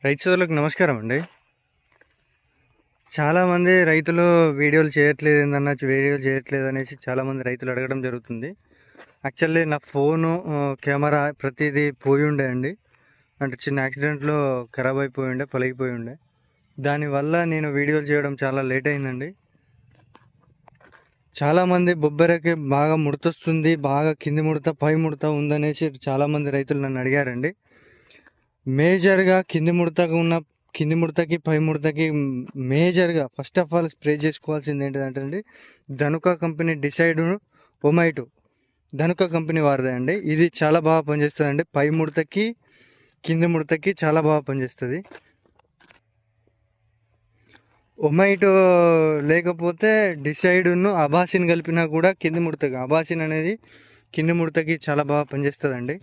రైతు సోదరులకు నమస్కారం అండి. చాలామంది రైతులు వీడియోలు చేయట్లేదు ఏందన్నా వీడియోలు చేయట్లేదు అనేసి చాలామంది రైతులు అడగడం జరుగుతుంది. యాక్చువల్లీ నా ఫోను కెమెరా ప్రతిదీ పోయి ఉండే అండి. అంటే చిన్న యాక్సిడెంట్లో ఖరాబ్ అయిపోయి ఉండే, పలిగిపోయి ఉండే. దానివల్ల నేను వీడియోలు చేయడం చాలా లేట్ అయిందండి. చాలామంది బొబ్బెరకి బాగా ముడతొస్తుంది, బాగా కింది ముడత పై ముడత ఉందనేసి చాలామంది రైతులు నన్ను అడిగారండి. మేజర్గా కింది ముడతకి పై ముడతకి మేజర్గా ఫస్ట్ ఆఫ్ ఆల్ స్ప్రే చేసుకోవాల్సింది ఏంటంటే అండి, ధనుక కంపెనీ డిసైడ్ ఒమైటో ధనుక కంపెనీ వారదే అండి. ఇది చాలా బాగా పనిచేస్తుంది అండి. పై ముడతకి కింది ముడతకి చాలా బాగా పనిచేస్తుంది. ఒమైటో లేకపోతే డిసైడ్ను అబాసిన్ కలిపినా కూడా కింది ముడతకి అబాసిన్ అనేది కింది ముడతకి చాలా బాగా పనిచేస్తుంది అండి.